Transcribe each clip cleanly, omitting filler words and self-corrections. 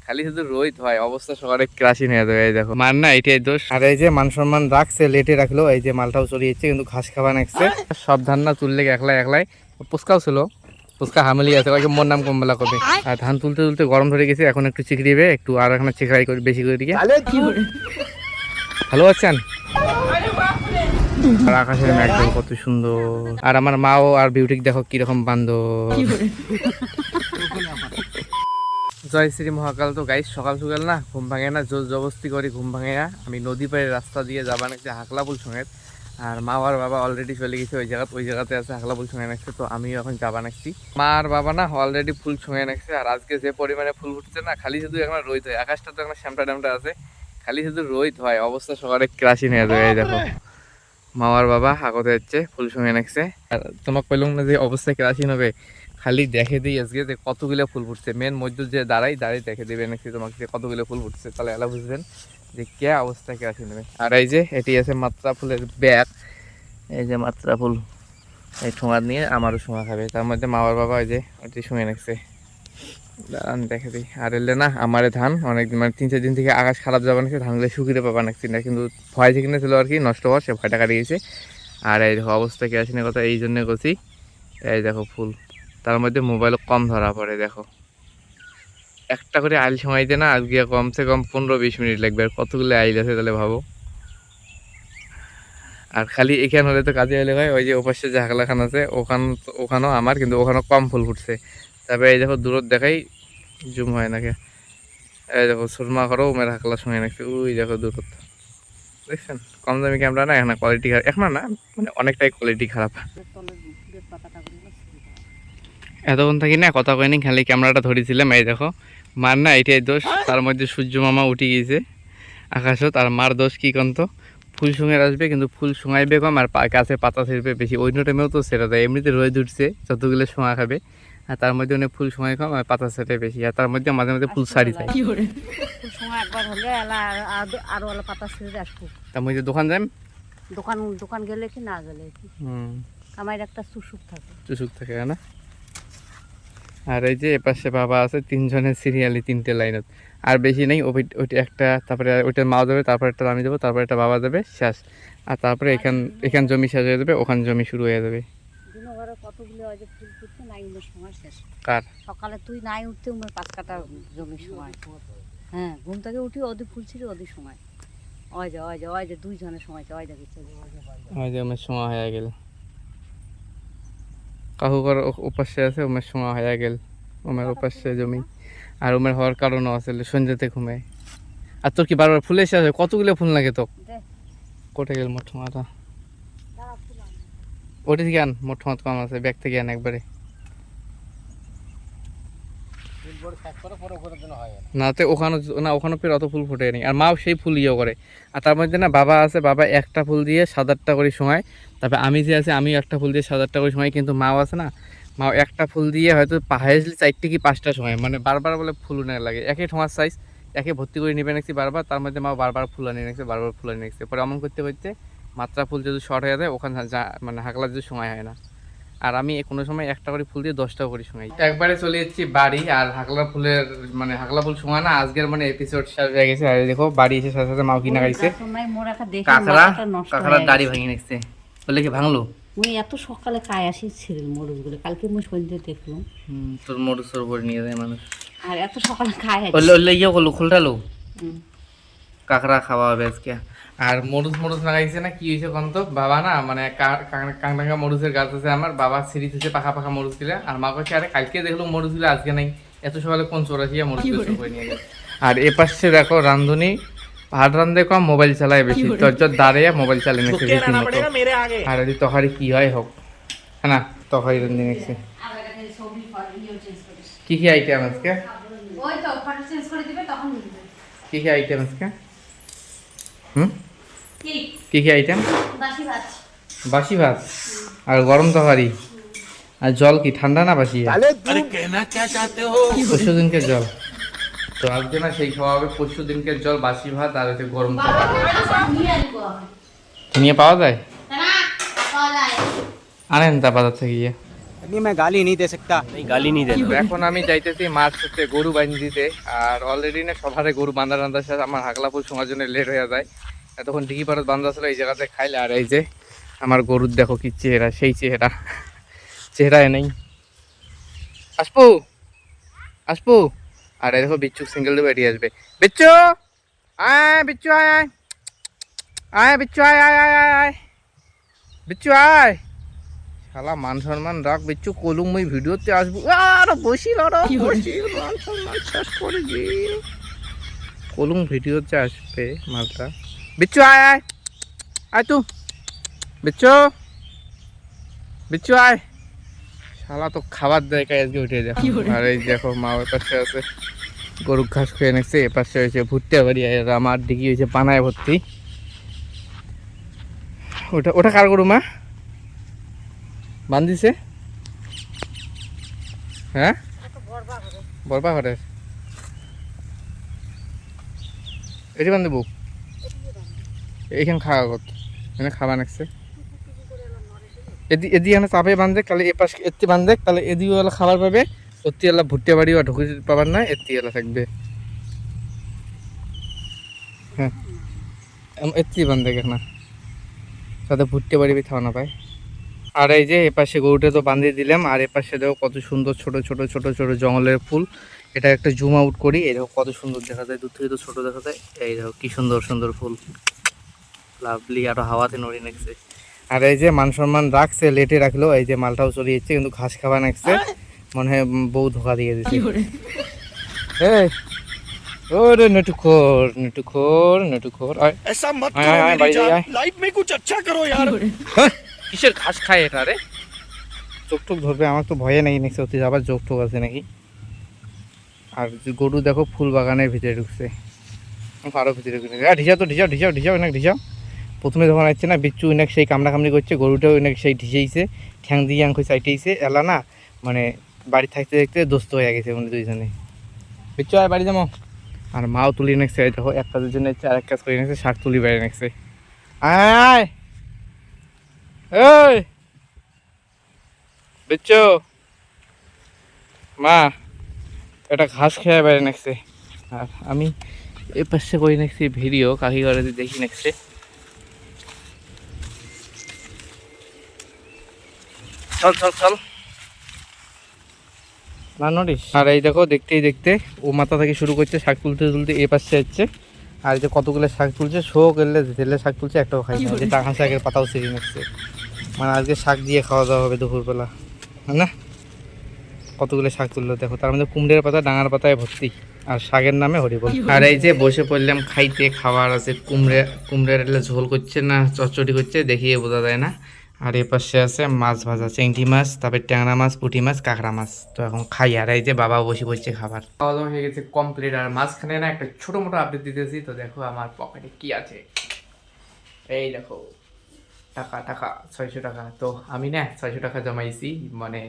খালি শুধু রোহিত হয়, অবস্থা সবার ক্রাশিন হয়ে যাবে। এই দেখো মার না এটাই দোষ। আর এই যে মান সম্মান রাখছে, লেটে রাখলো, এই যে মালটাও চড়িয়েছে কিন্তু ঘাস খাওয়া নাকছে। সব ধান না তুললে একলাই একলাই, পুচকাও ছিল, পুচকা হামেলি আছে, ওকে মোর নাম কমবেলা কবে। আর ধান তুলতে তুলতে গরম ধরে গেছে, এখন একটু চিকড়িবে, একটু আর এখানে চিকড়াই করে বেশি করে দিকে। ভালো আছেন? আর আকাশের মেঘগুলো কত সুন্দর, আর আমার মাও আর বিউটিক দেখো কিরকম বান্ধব। জয় শ্রী মহাকাল। তো গাইস সকাল সকাল না ঘুম ভাঙে না, জোর জবস্তি করে ঘুম ভাঙে না। আমি নদী পাড়ের রাস্তা দিয়ে যাবা নাকছে হাকলাপুল সঙ্গেত, আর মা আর বাবা অলরেডি চলে গেছে ওই জায়গাতে আছে, হাকলাপুল সঙ্গে নাকছে। তো আমিও এখন যাবা নাকছি। মা আর বাবা না অলরেডি ফুল সঙ্গে নাকছে। আর আজকে যে পরিমাণে ফুল ফুটছে না, খালি শুধু এখন রোদ হয়, আকাশটা তো এখন শ্যামটা ড্যামটা আছে, খালি শুধু রোদ হয়, অবস্থা সবার ক্রাশিন হয়ে যাবে। এই দেখো মা আর বাবা আগতে যাচ্ছে ফুল সঙ্গে নাকছে। আর তোমাকে কইলাম না যে অবস্থা ক্রাশিন হবে, খালি দেখে দিই আজকে যে কতগুলো ফুল ফুটছে। মেন মজদুর যে দাঁড়াই দেখে দেবে নাকি তোমাকে যে কতগুলো ফুল ফুটছে, তাহলে এলা বুঝবেন যে কে অবস্থা কে আসে নেবে। আর এই যে এটি আছে মাত্রা ফুলের ব্যাগ, এই যে মাত্রা ফুল, এই ঠোঙা নিয়ে আমারও ঠোঙা খাবে। তার মধ্যে মা বাবা ওই যে ওইটি শুনে রাখছে, দেখে দিই। আর এলে না আমার ধান অনেকদিন মানে 3-4 দিন থেকে আকাশ খারাপ যাবে নাকি, ধানগুলো শুকিয়ে পাবা নাকছি না, কিন্তু ভয় থেকে ছিল আর কি নষ্ট হওয়ার, সে ভয়টা কাটিয়ে গেছে। আর এই দেখো অবস্থা কে আসেনি কথা এই জন্য করছি। এই দেখো ফুল, তার মধ্যে মোবাইলও কম ধরা পড়ে। দেখো একটা করে আইল সময়তে না আজকে কমসে কম 15-20 মিনিট লাগবে। আর কতগুলো আইল আছে তাহলে ভাবো। আর খালি এখানে হলে তো কাজে হলে ভাই ওই যে ওপাশে যে হাকলাখান আছে ওখানেও আমার, কিন্তু ওখানেও কম ফুল ফুটছে। তারপরে এই দেখো দূরত দেখাই জুম হয় নাকি, এই দেখো সুরমা করো মেয়ের হাকলার সঙ্গে নাকছে, ওই দেখো দূরত দেখছেন। কম দামি ক্যামেরা না, এখন কোয়ালিটি খারাপ, এখন না মানে অনেকটাই কোয়ালিটি খারাপ। এতক্ষণ থাকি না কথা কয়নি, খালি ক্যামেরাটা ধরেছিলাম। এই দেখো মার না এটাই দোষ, তার মধ্যে সূর্য মামা উঠে গিয়েছে আকাশত। আর মার দোষ কি কন্ত, ফুল সঙ্গে আসবে কিন্তু ফুল শোঙাইবে কম, আর গাছে পাতা ছিঁড়বে বেশি। অন্য টাইমেও তো সেটা দেয়, এমনিতে রোদ উঠছে যতগুলো শোঙা খাবে, আর তার মধ্যে অনেক ফুল সময় কম আর পাতা ছেটে বেশি। আর তার মধ্যে মাঝে মাঝে ফুল সারি যায়, তার মধ্যে দোকান যাই, দোকান গেলে কি না গেলে কি আমার একটা চুসুক থাকে না। আর এই যে এপাশে বাবা আছে, 3 জনের সিরিয়ালি 3টে লাইনত, আর বেশি নেই। ওইটা একটা, তারপরে ওইটার মাও যাবে, তারপরে একটা আমি দেবো, তারপরে একটা বাবা দেবে, শেষ। আর তারপরে এখান জমি শেষ হয়ে যাবে, ওখান জমি শুরু হয়ে যাবে। কতগুলো ফুল ফুটছে নাই সময় শেষ। কার সকালে তুই নাই উঠতে 5 কাটা জমির সময়, হ্যাঁ ঘুম থেকে উঠি ওদের ফুল ছিল ওদের সময়, ওই যে 2 জনের সময়, ওই যে আমার সময় হয়ে গেল, কাকুকার উপাস্যে আছে, ওমের সময় হয়ে গেল, ওমের উপাস্যে জমি। আর ওমের হওয়ার কারণও আছে সন্ধ্যাতে ঘুমায়। আর তোর কি বারবার ফুল এসে আছে, কতগুলো ফুল লাগে তো? কোথায় গেল মোট মাথা, ওটা থেকে আন, মোট মাথা কম আছে, ব্যাগ থেকে আন একবারে। না তো ওখানে ফের অত ফুল ফুটে নি, আর মাও সেই ফুল ইয়ে করে। আর তার মধ্যে না বাবা আছে, বাবা একটা ফুল দিয়ে 7-8টা করে সময়। তারপরে আমি যে আছে, আমিও একটা ফুল দিয়ে 7-8টা করে সময়। কিন্তু মাও আছে না, মাও একটা ফুল দিয়ে হয়তো হাইয়েস্টলি 4টে কি 5টা সময়, মানে বারবার বলে ফুল না লাগে, একই ঠোঙার সাইজ একে ভর্তি করে নিবে নাকি বারবার। তার মধ্যে মাও বারবার ফুল আনিয়ে রাখছে, বারবার ফুল আনিয়ে রাখছে। পরে এমন করতে করতে মাত্রা ফুল যদি শর্ট হয়ে যায়, ওখানে মানে হাকলার যদি সময় হয় না। আর আমি কোনো সময় একটা করে ফুল দিয়ে 10টা করে সময় একবারে চলে যাচ্ছি বাড়ি। আর হাকলা ফুলের মানে হাকলা ফুল সময় না আজকের মানে এপিসোড শেষ হয়ে গেছে। আর দেখো বাড়ি এসে সাথে সাথে মাও কিনা গাইছে কাঁকড়া দাড়ি ভাঙিয়ে নিচ্ছে, বলে কি ভাঙলো? মুই এত সকালে খায় আসি ছিলেন মরুচগুলো, কালকে মুই সন্ধ্যে দেখলাম। তোর মরুচ করে নিয়ে যায় মানুষ, আর এত সকালে খায় ইয়ে করলো খোলটালো কাঁকড়া খাওয়া হবে আজকে। আর মরুচ লাগাইছে না, কি হয়েছে কন্ত বাবা না, মানে কাঁকড়া মরুচের গাছ আছে আমার, বাবা সিঁড়ি থেকে পাকা পাকা মরুচ দিলে। আর মা কাছে আরে কালকে দেখলো মরুচ দিলে আজকে নাই, এত সকালে কোন চোরাশিয়া মরুচ করে নিয়ে গেছে। আর এ পাশে দেখো রান্ধুনি ভাত রান্ধে কম, মোবাইল চালায় বেশি, চর্চর দাঁড়িয়ে মোবাইল চালিয়ে নিচ্ছে রীতিমতো। আর যদি তরকারি কি হয় হোক, হ্যাঁ না তরকারি রান্ধে নিচ্ছে। কি কি আইটেম আজকে, কি কি আইটেম আজকে? কি কি আইটেম? বাসি ভাত আর গরম তরকারি। আর জল কি ঠান্ডা না বাসি? পরশু দিনকে জল, তো আজকে না সেই খাওয়া হবে। পরশু দিনকে জল, বাসি ভাত আর হচ্ছে গরম তরকারি। নিয়ে পাওয়া যায়? আনেন তা বাজার থেকে গিয়ে। नहीं मैं गाली नहीं दे सकता। नहीं गाली नहीं देना। এখন আমি যাইতেছি মাছ হচ্ছে গরু বাঁধি দিতে। আর অলরেডি না সবারে গরু বাঁধা রান্ধার সাথে আমার হাগলাপুর শোনার জন্য লেট হয়ে যায়। তখন ডিগি পাড়ত বান্ধা ছিল এই জায়গাতে খাইলে। আর এই যে আমার গরুর দেখো কি চেহারা, সেই চেহারা নেই। আসবো আসবো। আর এই দেখো বিচ্ছু সিঙ্গেল দিয়ে বেরিয়ে আসবে। বিচ্ছু আয়, বিচ্ছু আয় আয় আয়, বিচ্ছু আয় আয় আয় আয় আয়, বিচ্ছু আয়। শালা মান সম্মান রাখ বিচ্ছু, কলুম ওই ভিডিওতে আসবো। আর বসিল মান সম্মান শেষ করে দিল। কলুম ভিডিওতে আসবে মালটা। বিচ্ছু আয় আয় আয়, তু বিচ্ছু, বিচ্ছু আয়। শালা তো খাবার দেয় কাজ আজকে উঠে দেখো। আর এই দেখো মা ওই পাশে আছে, গরু ঘাস খেয়ে নিচ্ছে। এ পাশে হয়েছে ভুট্টা বাড়ি, আর আমার দিকে হয়েছে পানায় ভর্তি। ওটা ওটা কার গরু মা বান্ধিছে? হ্যাঁ বরবা ঘরের এটি বান্ধব এইখানে খাওয়া কত এখানে খাওয়া নাকছে। এদি এখানে চাপে বান্ধে তাহলে এ পাশ এতি বান্ধে তাহলে এদিও এলা খাবার পাবে। অতি এলা ভুট্টা বাড়ি বা ঢুকে পাবার না, এতি এলা থাকবে। হ্যাঁ এতি বান্ধে না, তাতে ভুট্টা বাড়ি খাওয়া না পায়। আর এই যে এপাশে গরুটা তো বাঁধিয়ে দিলাম। আর এপাশে দেখো কত সুন্দর ছোট ছোট ছোট ছোট জঙ্গলের ফুল। এটা একটা জুম আউট করি, এই দেখো কত সুন্দর দেখা যায়, দূর থেকে তো ছোট দেখা যায়। এই দেখো কি সুন্দর সুন্দর ফুল, লাভলি। আরো হাওয়াতে নড়ি নাকছে। আর এই যে মান সম্মান রাখছে, লেটে রাখলো। এই যে মালটাও চলে যাচ্ছে, কিন্তু ঘাস খাওয়া নাকছে। মনে হয় বউ ধোকা দিয়ে দিচ্ছে। এই ওরে নেটুখোর নেটুখোর নেটুখোর, ऐसा मत आय, करो आय, मेरी भाई, जान, आय। लाइफ में कुछ अच्छा करो यार। কিসের ঘাস খায় এটা রে? চোখ টোক ধরবে, আমার তো ভয়ে নাকি নিচ্ছে অতি, আবার চোখ টোক আছে নাকি। আর যে গরু দেখো ফুল বাগানের ভিতরে ঢুকছে, আরো ভিতরে ঢিসাও তো ঢিসাও ঢিসাও ঢিসাও এনাক ঢিসাও। প্রথমে যখন আসছে না বিচ্ছু এনাক সেই কামড়া কামড়ি করছে, গরুটাও এনাক সেই ঢিসেইছে, ঠ্যাং দিয়ে আঙ্কুই চাইটেইছে। এলা না মানে বাড়ি থাকতে থাকতে দোস্ত হয়ে গেছে উনি দুইজনে। বিচ্ছু আয় বাড়ি যাবো। আর মাও তুলি নেছে, দেখো এক কাজের জন্য আর এক কাজ করে নেছে, শাক তুলি বাইরে নেছে। আয় এই বিচ্ছু মা এটা ঘাস খেয়ে বাইরে নেছে। আর আমি এ পাশে করে নেছি ভিডিও, কাকি ঘরে দেখি নেছে। চল চল চল না নড়িস। আর এই দেখো দেখতেই দেখতে ও মাথা থেকে শুরু করছে শাক তুলতে তুলতে এ পাশে যাচ্ছে। আর এই যে কতগুলো শাক তুলছে, শো করলে ঢেলে শাক তুলছে, একটাও খাই না। যে টাকা শাকের পাতাও ছিঁড়ে নিচ্ছে, মানে আজকে শাক দিয়ে খাওয়া দাওয়া হবে দুপুরবেলা, না কতগুলো শাক তুললো দেখো। তার মধ্যে কুমড়ের পাতা ডাঙার পাতায় ভর্তি, আর শাকের নামে হরিবল। আর এই যে বসে পড়লাম খাইতে, খাবার আছে কুমড়ের ঝোল করছে না চচ্চড়ি করছে দেখিয়ে বোঝা যায় না। আর এ পাশে আছে মাছ ভাজা, চিংড়ি মাছ, তারপরে ট্যাংরা মাছ, পুঁটি মাছ, কাঁকড়া মাছ। তো এখন খাই। আর এই যে বাবা বসে পড়ছে খাবার। খাওয়া দাওয়া হয়ে গেছে কমপ্লিট। আর মাঝখানে না একটা ছোট মোটো আপডেট দিতেছি। তো দেখো আমার পকেটে কি আছে, এই দেখো টাকা টাকা 600 টাকা। তো আমি না 600 টাকা জমাইছি, মানে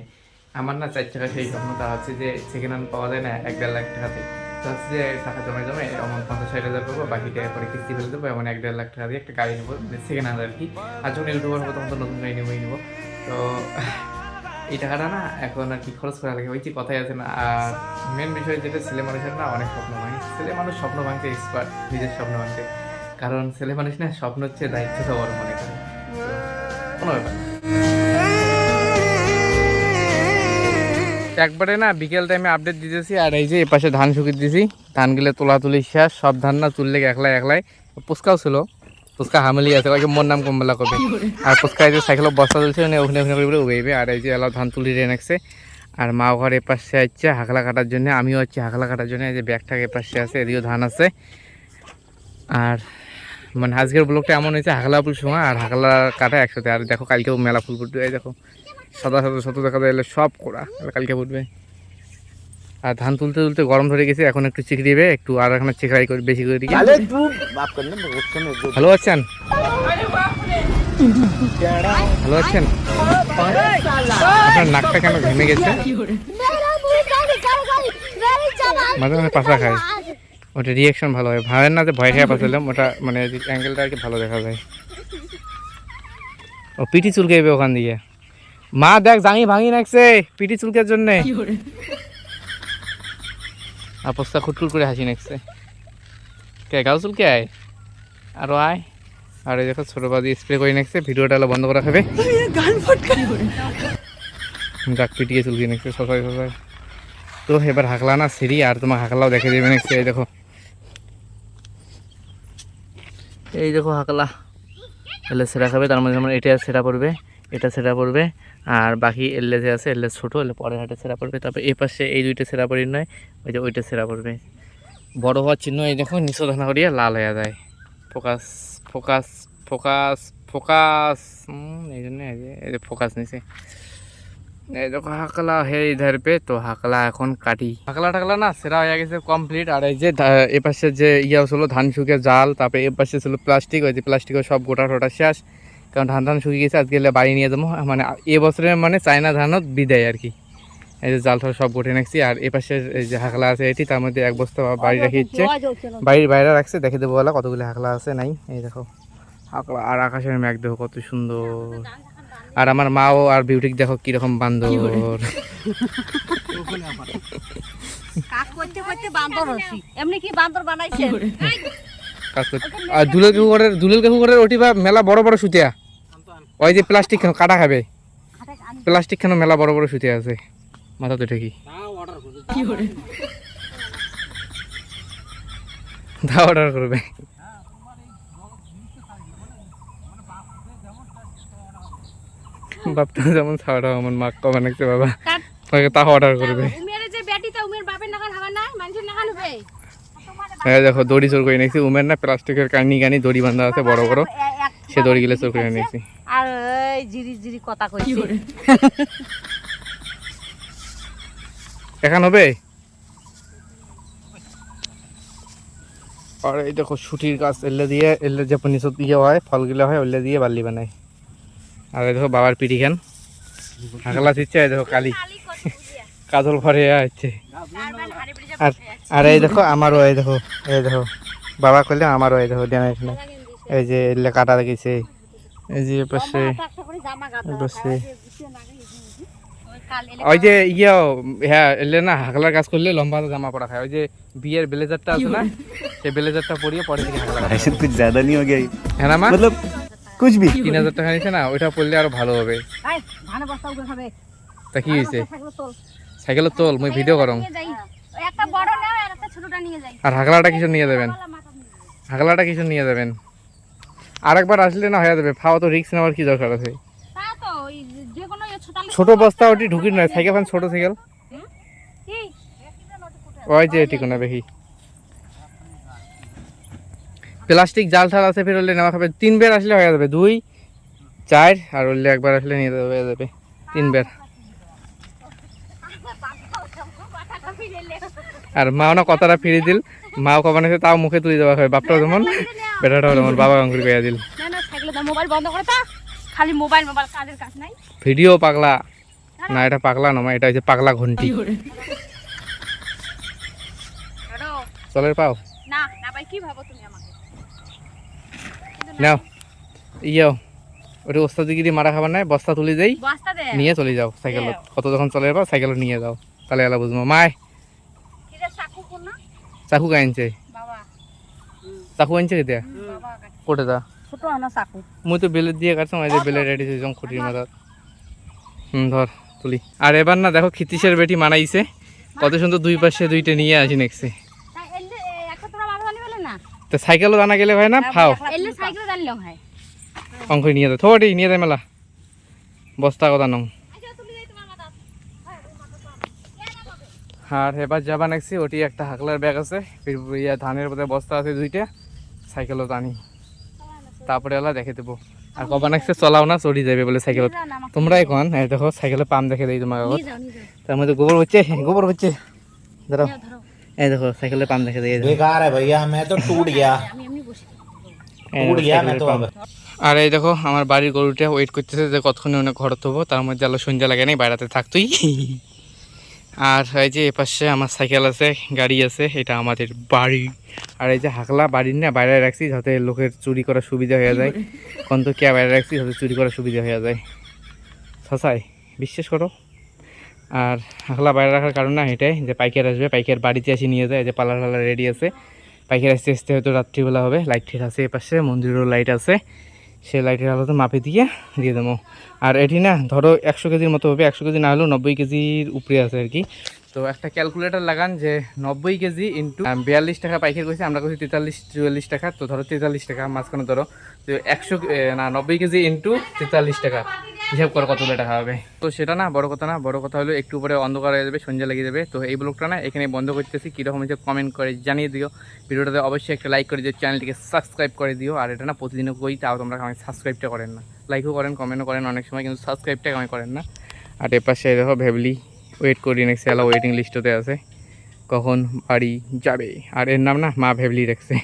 আমার না 4 টাকা সেই স্বপ্নটা হচ্ছে যে সেকেন্ড হ্যান্ড পাওয়া যায় না 1-1.5 লাখ টাকাতে। তো হচ্ছে যে টাকা জমে এমন 50-60 হাজার করবো, বাকি টাকা পরে কিস্তি ফেলে দেবো, এমন 1-1.5 লাখ টাকা দিয়ে একটা গাড়ি নেবো, সেকেন্ড হ্যান্ড আর কি। আর যখন ইউটিউবার হবো তখন তো নতুন গাড়ি নেবোই নেবো। তো এই টাকাটা না এখন আর কি খরচ করা লাগে, ওই যে কথাই আছে না। আর মেন বিষয় যেটা, ছেলে মানুষের না অনেক স্বপ্ন ভাঙে। ছেলে মানুষ স্বপ্ন ভাঙতে এক্সপার্ট, নিজের স্বপ্ন ভাঙতে। কারণ ছেলে মানুষ না স্বপ্ন হচ্ছে দায়িত্বটা বড় মনে করে, কোনো ব্যাপার না। একবারে না বিকেল টাইমে আপডেট দিতেছি। আর এই যে এপাশে ধান শুকিয়ে দিয়েছি, ধানগুলো তোলাতুলি শেষ। সব ধান না তুললে একলাই পুচকাও ছিল, পুচকা হামেলি আছে, ওকে মোর নাম কমবেলা করবে। আর পুচকা এই যে সাইকেল বস্তা তুলছে, ওখানে ওখানে করে উগাইবে। আর এই যে এলাও ধান তুলি রে রাখছে। আর মা ঘর এপাশে আসছে হাকলা কাটার জন্য, আমিও হচ্ছে হাকলা কাটার জন্য। এই যে ব্যাগটাকে এপাশে আছে, এদিকেও ধান আছে। আর মানে আজকের ব্লগটা এমন হয়েছে, হাকলা ফুল সময় আর হাকলা কাটা একসাথে। আর দেখো কালকেও মেলা ফুল ফুটবে, এই দেখো সাদা সাদা শত দেখা যায়, সব করা কালকে ফুটবে। আর ধান তুলতে তুলতে গরম ধরে গেছে, এখন একটু চিকড়িবে, একটু আর এখানে চিকড়াই করে বেশি করে দিকে। ভালো আছেন? ভালো আছেন? আপনার নাকটা কেন ঘেমে গেছে? মাঝে মাঝে পাশা খায়, ওটা রিয়াকশন ভালো হয়। ভাবেন না যে ভয় খেয়ে পাচ্ছিলাম, ওটা মানে অ্যাঙ্গেলটা আর কি ভালো দেখা যায়। ও পিঠি চুলকাইবে ওখান দিয়ে, মা দেখ জাঙি ভাঙি নাকছে পিটি চুলকের জন্য অবস্থা খুটকুট করে হাসি নাকছে কে গাও চুলকে আয় আরো আয় আর এই দেখো ছোট বাদি স্প্রে করে নাকছে ভিডিওটা হলো বন্ধ করা হবে ডাক পিটিয়ে চুলকে নাকছে সকাল সকাল তো এবার হাকলা না সিঁড়ি আর তোমার হাকলাও দেখে দেবে নাকছে এই দেখো হাকলা এলে সেরা খাবে তার মধ্যে যেমন এটা সেরা পড়বে এটা সেরা পড়বে আর বাকি এলে যে আছে এলে ছোটো এলে পরের হাটে সেরা পড়বে তারপর এই পাশে এই দুইটা সেরা পড়ি নয় ওই যে ওইটা সেরা পড়বে বড় হওয়ার চিহ্ন এই দেখো নিচু ধানা করিয়া লাল হয়ে যায় ফোকাস ফোকাস ফোকাস ফোকাস এই জন্য এই যে ফোকাস নিচে এই দেখো হাকলা হে ইধার পে তো হাকলা এখন কাটি হাকলা টাকলা না সেরা হয়ে গেছে কমপ্লিট আর এই যে এ পাশে যে ইয়া ছিল ধান শুকিয়ে জাল তারপরে এ পাশে ছিল প্লাস্টিক ওই যে প্লাস্টিকের সব গোটা টোটা শেষ কারণ ধান শুকিয়ে গেছে আজকে বাড়ি নিয়ে যাবো মানে এবছরের মানে চায়না ধানত বিদায় আর কি এই যে জাল ঠাল সব গোটে রাখছি আর এ পাশে এই যে হাকলা আছে এটি তার মধ্যে এক বস্তা বাড়ি রাখি ইচ্ছে বাড়ির বাইরে রাখছে দেখে দেবো বলা কতগুলো হাকলা আছে নাই এই দেখো হাকলা আর আকাশের মেঘ দেখো কত সুন্দর আর আমার মাও আর বিউটিক দেখো কিরকম বান্দর কাজ করতে করতে বান্দর হচ্ছি এমনি কি বান্দর বানাইছে কাজ করতে আর দুলেল কাকু ঘরের ওটি বা মেলা বড় বড় সুতিয়া ওই যে প্লাস্টিক কেন কাটা খাবে প্লাস্টিক কেন মেলা বড় বড় সুতিয়া আছে মাথা তো ঠিকই দা অর্ডার করবে বাপটা যেমন ছাড়া আমার মা কমা নাকছে বাবা তা অর্ডার করবে হ্যাঁ দেখো দড়ি চোর করে নিয়েছি উমের না প্লাস্টিকের কানি দড়ি বাঁধা আছে বড় বড় সে দড়ি গিলে চোর করে নিয়েছি আর এই জিরি জিরি কথা কইছি এখন হবে আর এই দেখো ছুটির গাছ এলে যে নিচত ইয়ে হয় ফলগুলো হয় ওলে দিয়ে বাল্লি বানায় আর এই দেখো বাবার পিঠি খান হাকলা দিচ্ছে এই দেখো কালি কাজল ঘরে আসছে আর আর এই দেখো আমারও এই দেখো বাবা করলে আমারও এই দেখো দেনা এখানে এই যে এলে কাটা গেছে এই যে পাশে ওই যে ইয়েও হ্যাঁ এলে না হাকলার কাজ করলে লম্বা জামা পরা খায় ওই যে বিয়ের ব্লেজারটা আছে না সেই ব্লেজারটা পরিয়ে পরে থেকে হাকলা ऐसे कुछ ज्यादा नहीं हो गया হ্যাঁ না মা मतलब कुछ भी 3000 টাকা নিচ্ছে না ওইটা পরলে আরো ভালো হবে তা কি হয়েছে সাইকেল তোল মুই ভিডিও করম আর হাকলাটা কিছু নিয়ে যাবেন আরেকবার আসলে না হয়ে যাবে ফাও তো রিক্স নেওয়ার কি দরকার আছে ছোট বস্তা ওটি ঢুকি নয় সাইকেল ফান ছোট সাইকেল ওই যে এটি কোনা দেখি প্লাস্টিক জাল ঠাল আছে ফের হলে নেওয়া খাবে 3 বের আসলে হয়ে যাবে 2 4 আর হলে একবার আসলে নিয়ে হয়ে যাবে 3 বের আর মাও না কথাটা ফিরে দিল মাও কখন এসে তাও মুখে তুলে দেওয়া হয় বাপটাও যেমন বেটাটাও যেমন বাবা গাঙ্গুরি কইয়া দিল মোবাইল বন্ধ করে তা খালি মোবাইল কাজের কাজ নাই ভিডিও পাগলা না এটা পাগলা নয় এটা হচ্ছে পাগলা ঘন্টি চলের পাও না না ভাই কি ভাবো তুমি আমাকে নাও ইয়ো ওটা ওস্তাদিগিরি মারা খাবার নাই বস্তা তুলে দেই বস্তা দে নিয়ে চলে যাও সাইকেল কত যখন চলে যাবো সাইকেল নিয়ে যাও তাহলে এলা বুঝবো মায় কিরে চাকু কোন না চাকু আনছে বাবা চাকু আনছে কেতিয়া বাবা কোটে দা ছোট আনা চাকু মুই তো বেলের দিয়ে কাটছাম এই যে বেলের রেডি হইছম খুঁটির মাথা ধর তুলি আর এবার না দেখো খিতিশের বেটি মানাইছে কত সুন্দর দুই পাশে দুইটা নিয়ে আসি নেক্সে তাই এলে একটা তোরা বাবা জানি বলে না তো সাইকেলও জানা গেলে হয় না ফাও এলে সাইকেল জানলো হয় অঙ্ক নিয়ে যায় থোড়ি নিয়ে যায় মেলা বস্তা কথা নং আর এবার যাবা নেক্সি ওটি একটা হাকলার ব্যাগ আছে ইয়া ধানের বোধহয় বস্তা আছে 2টা সাইকেলও টানি তারপরে এলা দেখে দেবো আর কবা নেক্সে চলাও না চড়ি যাবে বলে সাইকেল তোমরা এখন দেখো সাইকেলের পাম্প দেখে দিই তোমার কাগজ তার মধ্যে গোবর হচ্ছে ধরো এই দেখো সাইকেলের পাম্প দেখে দিই बेकार है भैया मैं तो टूट गया আর এই দেখো আমার বাড়ির গরুটা ওয়েট করতেছে যে কতক্ষণে অনেক ঘর থবো তার মধ্যে আলো সন্ধ্যা লাগে নাই বাইরেতে থাকতোই আর এই যে এপাশে আমার সাইকেল আছে গাড়ি আছে এটা আমাদের বাড়ি আর এই যে হাকলা বাড়ির না বাইরে রাখছি যাতে লোকের চুরি করার সুবিধা হয়ে যায় কোন তো কে বাইরে রাখছি যাতে চুরি করার সুবিধা হয়ে যায় সসাই বিশ্বাস করো। আর হাকলা বাইরে রাখার কারণ না এটাই যে পাইকার আসবে, পাইকার বাড়িতে এসে নিয়ে যায়, যে পালার ফালার রেডি আছে, পাইকার আসতে আসতে হয়তো রাত্রিবেলা হবে। লাইট ঠিক আছে, এ পাশে মন্দিরেরও লাইট আছে, সেই লাইটের আলোতে মাপে দিয়ে দেবো। আর এটি না ধরো 100 কেজির মতো হবে, 100 কেজি না হলেও 90 কেজির উপরে আছে আর কি। তো একটা ক্যালকুলেটার লাগান যে 90 কেজি ইন্টু 42 টাকা পাইকারি কইছে, আমরা কইছি 43-44 টাকা, তো ধরো 43 টাকা মাঝখানে ধরো, তো 90 কেজি ইন্টু 43 টাকা, হিসাব করো কতগুলো টাকা হবে। তো সেটা না বড় কথা না, বড় কথা হলো একটু পরে অন্ধকার হয়ে যাবে, সন্ধ্যা লেগে যাবে। তো এই ব্লগটা না এখানে বন্ধ করতেছি। কীরকম হয়েছে কমেন্ট করে জানিয়ে দিও, ভিডিওটাতে অবশ্যই একটা লাইক করে দিও, চ্যানেলটিকে সাবস্ক্রাইব করে দিও। আর এটা না প্রতিদিনও কই, তাও তোমরা আমাকে সাবস্ক্রাইবটা করেন না, লাইকও করেন কমেন্টও করেন অনেক সময়, কিন্তু সাবস্ক্রাইবটা আমি করেন না। আর এর পাশে দেখো ভ্যাবলি ওয়েট করি নেক্সট এলা ওয়েটিং লিস্টতে আছে, কখন বাড়ি যাবে। আর এর নাম না মা ভ্যাবলি রাখছে।